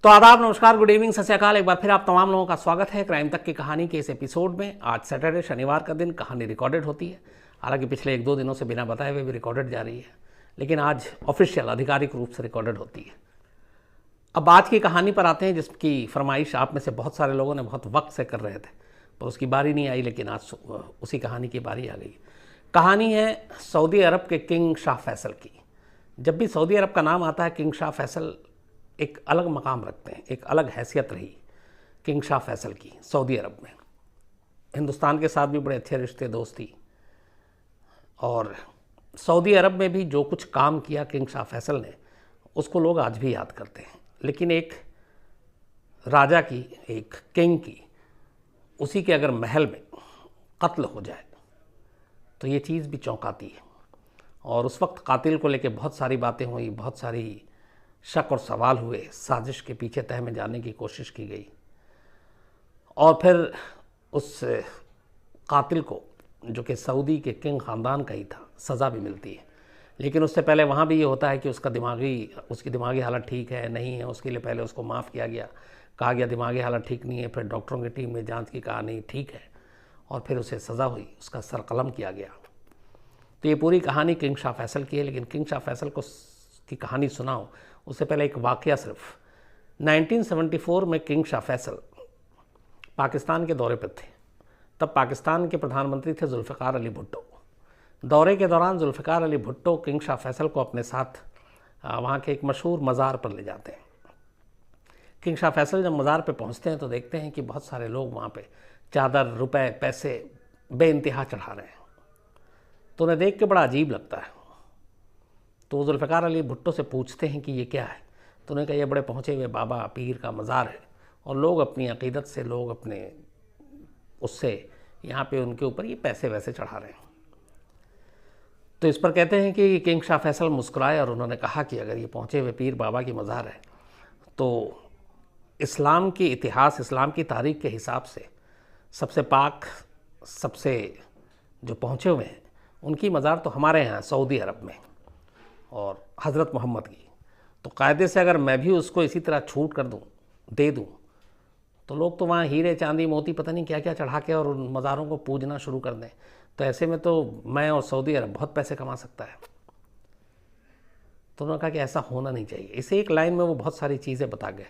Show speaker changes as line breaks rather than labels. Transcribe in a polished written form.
तो आदाब, नमस्कार, गुड इवनिंग, सत श्री अकाल। एक बार फिर आप तमाम लोगों का स्वागत है क्राइम तक की कहानी के इस एपिसोड में। आज सैटरडे, शनिवार का दिन, कहानी रिकॉर्डेड होती है। हालांकि पिछले 1-2 दिनों से बिना बताए हुए भी रिकॉर्डेड जा रही है, लेकिन आज ऑफिशियल आधिकारिक रूप से रिकॉर्डेड होती है। अब आज की कहानी पर आते हैं, जिसकी फरमाइश आप में से बहुत सारे लोगों ने बहुत वक्त से कर रहे थे, पर उसकी बारी नहीं आई, लेकिन आज उसी कहानी की बारी आ गई। कहानी है सऊदी अरब के किंग शाह फैसल की। जब भी सऊदी अरब का नाम आता है, किंग शाह फैसल एक अलग मकाम रखते हैं, एक अलग हैसियत रही किंग शाह फैसल की सऊदी अरब में। हिंदुस्तान के साथ भी बड़े अच्छे रिश्ते, दोस्ती, और सऊदी अरब में भी जो कुछ काम किया किंग शाह फैसल ने, उसको लोग आज भी याद करते हैं। लेकिन एक राजा की, एक किंग की, उसी के अगर महल में कत्ल हो जाए तो ये चीज़ भी चौंकाती है। और उस वक्त कातिल को लेकर बहुत सारी बातें हुई, बहुत सारी शक और सवाल हुए, साजिश के पीछे तह में जाने की कोशिश की गई, और फिर उस कातिल को, जो कि सऊदी के किंग ख़ानदान का ही था, सज़ा भी मिलती है। लेकिन उससे पहले वहाँ भी ये होता है कि उसकी दिमागी हालत ठीक है नहीं है, उसके लिए पहले उसको माफ़ किया गया, कहा गया दिमागी हालत ठीक नहीं है, फिर डॉक्टरों की टीम में जांच की, कहा नहीं ठीक है, और फिर उसे सज़ा हुई, उसका सरकलम किया गया। तो ये पूरी कहानी किंग शाह फैसल की है। लेकिन किंग शाह फैसल की कहानी सुनाओ उससे पहले एक वाक़या। सिर्फ 1974 में किंग शाह फैसल पाकिस्तान के दौरे पर थे। तब पाकिस्तान के प्रधानमंत्री थे जुल्फ़िकार अली भुट्टो। दौरे के दौरान जुल्फ़िकार अली भुट्टो किंग शाह फैसल को अपने साथ वहाँ के एक मशहूर मज़ार पर ले जाते हैं। किंग शाह फैसल जब मज़ार पर पहुँचते हैं तो देखते हैं कि बहुत सारे लोग वहाँ पे चादर, रुपए, पैसे बेइंतहा चढ़ा रहे हैं। तो उन्हें देख के बड़ा अजीब लगता है। तो जुल्फ़िकार अली भुट्टो से पूछते हैं कि ये क्या है। तो उन्हें कहा ये बड़े पहुँचे हुए बाबा पीर का मज़ार है, और लोग अपनी अक़ीदत से, लोग अपने उससे यहाँ पे उनके ऊपर ये पैसे वैसे चढ़ा रहे हैं। तो इस पर कहते हैं कि किंग शाह फैसल मुस्कुराए और उन्होंने कहा कि अगर ये पहुँचे हुए पीर बाबा की मज़ार है तो इस्लाम की इतिहास, इस्लाम की तारीख़ के हिसाब से सबसे पाक, सबसे जो पहुँचे हुए हैं, उनकी मज़ार तो हमारे यहाँ सऊदी अरब में, और हज़रत मोहम्मद की। तो कायदे से अगर मैं भी उसको इसी तरह छूट कर दूं, दे दूं, तो लोग तो वहाँ हीरे, चांदी, मोती, पता नहीं क्या क्या चढ़ा के और उन मज़ारों को पूजना शुरू कर दें। तो ऐसे में तो मैं और सऊदी अरब बहुत पैसे कमा सकता है। तो उन्होंने कहा कि ऐसा होना नहीं चाहिए। इसे एक लाइन में वो बहुत सारी चीज़ें बता गए।